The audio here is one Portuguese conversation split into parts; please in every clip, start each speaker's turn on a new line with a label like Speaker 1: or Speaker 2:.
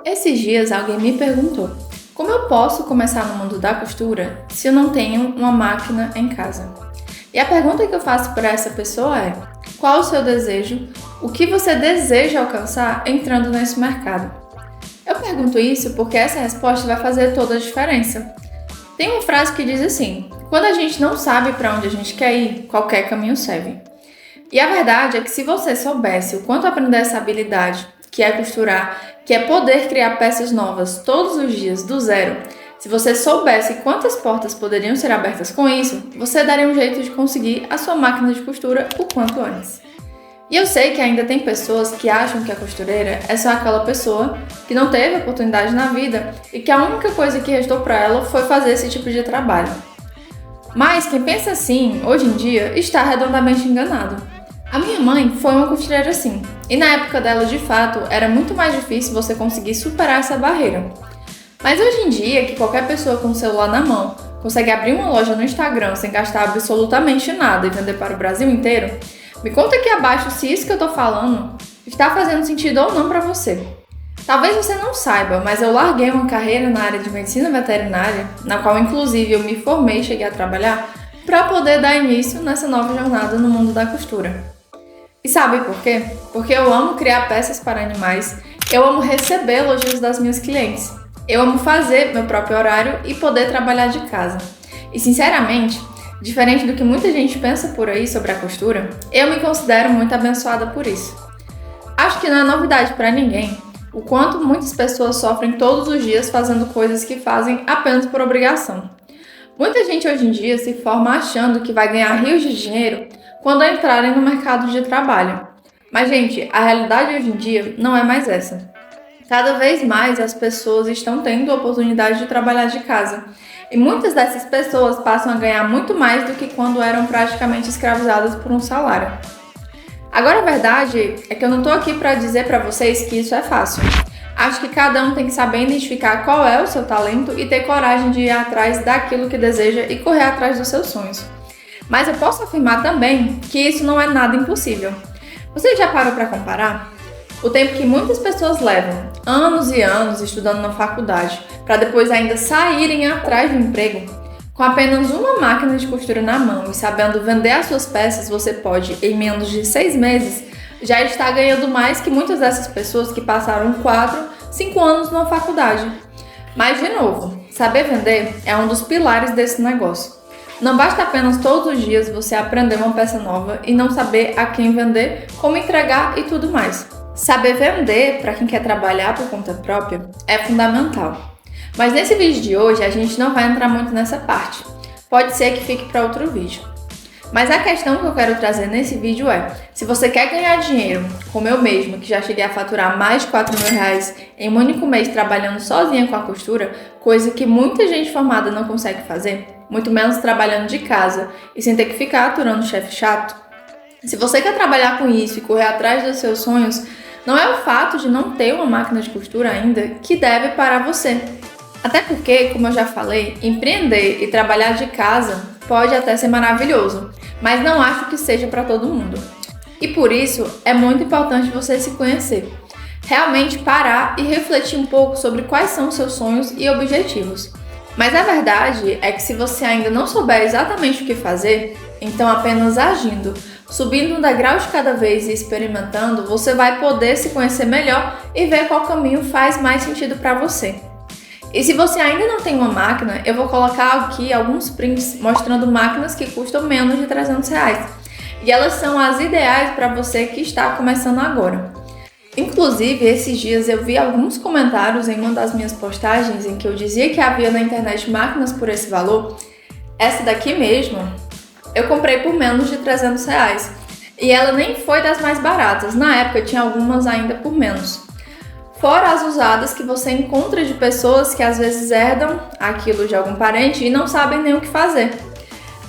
Speaker 1: Esses dias alguém me perguntou: como eu posso começar no mundo da costura se eu não tenho uma máquina em casa? E a pergunta que eu faço para essa pessoa é: qual o seu desejo? O que você deseja alcançar entrando nesse mercado? Eu pergunto isso porque essa resposta vai fazer toda a diferença. Tem uma frase que diz assim: quando a gente não sabe para onde a gente quer ir, qualquer caminho serve. E a verdade é que se você soubesse o quanto aprender essa habilidade, que é costurar, que é poder criar peças novas todos os dias do zero, se você soubesse quantas portas poderiam ser abertas com isso, você daria um jeito de conseguir a sua máquina de costura o quanto antes. E eu sei que ainda tem pessoas que acham que a costureira é só aquela pessoa que não teve oportunidade na vida e que a única coisa que restou para ela foi fazer esse tipo de trabalho. Mas quem pensa assim, hoje em dia, está redondamente enganado. A minha mãe foi uma costureira assim, e na época dela, de fato, era muito mais difícil você conseguir superar essa barreira. Mas hoje em dia, que qualquer pessoa com o celular na mão consegue abrir uma loja no Instagram sem gastar absolutamente nada e vender para o Brasil inteiro, me conta aqui abaixo se isso que eu tô falando está fazendo sentido ou não para você. Talvez você não saiba, mas eu larguei uma carreira na área de medicina veterinária, na qual inclusive eu me formei e cheguei a trabalhar, para poder dar início nessa nova jornada no mundo da costura. E sabe por quê? Porque eu amo criar peças para animais, eu amo receber elogios das minhas clientes, eu amo fazer meu próprio horário e poder trabalhar de casa. E sinceramente, diferente do que muita gente pensa por aí sobre a costura, eu me considero muito abençoada por isso. Acho que não é novidade para ninguém o quanto muitas pessoas sofrem todos os dias fazendo coisas que fazem apenas por obrigação. Muita gente hoje em dia se forma achando que vai ganhar rios de dinheiro quando entrarem no mercado de trabalho. Mas, gente, a realidade hoje em dia não é mais essa. Cada vez mais as pessoas estão tendo a oportunidade de trabalhar de casa. E muitas dessas pessoas passam a ganhar muito mais do que quando eram praticamente escravizadas por um salário. Agora, a verdade é que eu não estou aqui para dizer para vocês que isso é fácil. Acho que cada um tem que saber identificar qual é o seu talento e ter coragem de ir atrás daquilo que deseja e correr atrás dos seus sonhos. Mas eu posso afirmar também que isso não é nada impossível. Você já parou para comparar? O tempo que muitas pessoas levam, anos e anos estudando na faculdade, para depois ainda saírem atrás do emprego, com apenas uma máquina de costura na mão e sabendo vender as suas peças, você pode, em menos de 6 meses, já estar ganhando mais que muitas dessas pessoas que passaram 4, 5 anos numa faculdade. Mas, de novo, saber vender é um dos pilares desse negócio. Não basta apenas todos os dias você aprender uma peça nova e não saber a quem vender, como entregar e tudo mais. Saber vender para quem quer trabalhar por conta própria é fundamental. Mas nesse vídeo de hoje a gente não vai entrar muito nessa parte. Pode ser que fique para outro vídeo. Mas a questão que eu quero trazer nesse vídeo é: se você quer ganhar dinheiro, como eu mesma, que já cheguei a faturar mais de R$ 4.000 em um único mês trabalhando sozinha com a costura, coisa que muita gente formada não consegue fazer, muito menos trabalhando de casa e sem ter que ficar aturando chefe chato. Se você quer trabalhar com isso e correr atrás dos seus sonhos, não é o fato de não ter uma máquina de costura ainda que deve parar você. Até porque, como eu já falei, empreender e trabalhar de casa pode até ser maravilhoso, mas não acho que seja para todo mundo. E por isso é muito importante você se conhecer, realmente parar e refletir um pouco sobre quais são os seus sonhos e objetivos. Mas a verdade é que se você ainda não souber exatamente o que fazer, então apenas agindo, subindo um degrau de cada vez e experimentando, você vai poder se conhecer melhor e ver qual caminho faz mais sentido para você. E se você ainda não tem uma máquina, eu vou colocar aqui alguns prints mostrando máquinas que custam menos de R$ 300. E elas são as ideais para você que está começando agora. Inclusive, esses dias eu vi alguns comentários em uma das minhas postagens em que eu dizia que havia na internet máquinas por esse valor. Essa daqui mesmo, eu comprei por menos de R$ 300. E ela nem foi das mais baratas, na época tinha algumas ainda por menos. Fora as usadas que você encontra de pessoas que às vezes herdam aquilo de algum parente e não sabem nem o que fazer.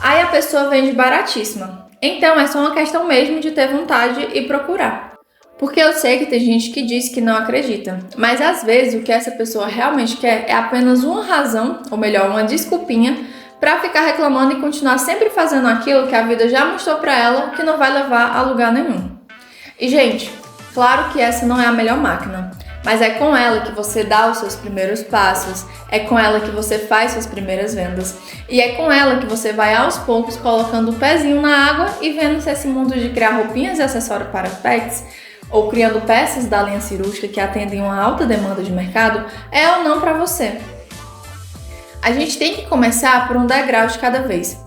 Speaker 1: Aí a pessoa vende baratíssima. Então é só uma questão mesmo de ter vontade e procurar. Porque eu sei que tem gente que diz que não acredita, mas às vezes o que essa pessoa realmente quer é apenas uma razão, ou melhor, uma desculpinha, para ficar reclamando e continuar sempre fazendo aquilo que a vida já mostrou para ela que não vai levar a lugar nenhum. E gente, claro que essa não é a melhor máquina. mas é com ela que você dá os seus primeiros passos, é com ela que você faz suas primeiras vendas e é com ela que você vai aos poucos colocando o pezinho na água e vendo se esse mundo de criar roupinhas e acessórios para pets ou criando peças da linha cirúrgica que atendem uma alta demanda de mercado é ou não para você. A gente tem que começar por um degrau de cada vez.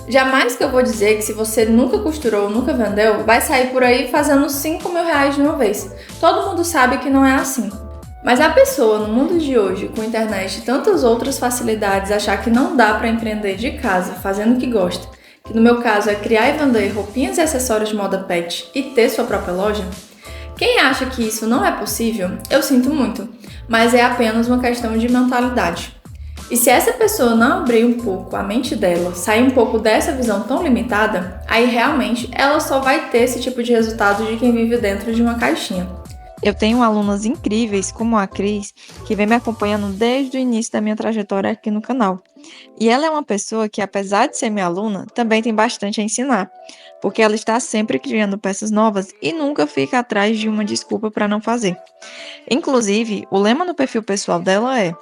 Speaker 1: Jamais que eu vou dizer que se você nunca costurou, nunca vendeu, vai sair por aí fazendo 5 mil reais de uma vez. Todo mundo sabe que não é assim. Mas a pessoa no mundo de hoje, com internet e tantas outras facilidades, achar que não dá para empreender de casa, fazendo o que gosta, que no meu caso é criar e vender roupinhas e acessórios de moda pet e ter sua própria loja, quem acha que isso não é possível, eu sinto muito, mas é apenas uma questão de mentalidade. E se essa pessoa não abrir um pouco a mente dela, sair um pouco dessa visão tão limitada, aí realmente ela só vai ter esse tipo de resultado de quem vive dentro de uma caixinha.
Speaker 2: Eu tenho alunas incríveis, como a Cris, que vem me acompanhando desde o início da minha trajetória aqui no canal. E ela é uma pessoa que, apesar de ser minha aluna, também tem bastante a ensinar, porque ela está sempre criando peças novas e nunca fica atrás de uma desculpa para não fazer. Inclusive, o lema no perfil pessoal dela é: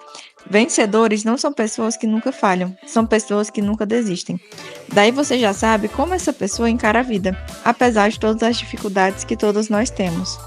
Speaker 2: vencedores não são pessoas que nunca falham, são pessoas que nunca desistem. Daí você já sabe como essa pessoa encara a vida, apesar de todas as dificuldades que todos nós temos.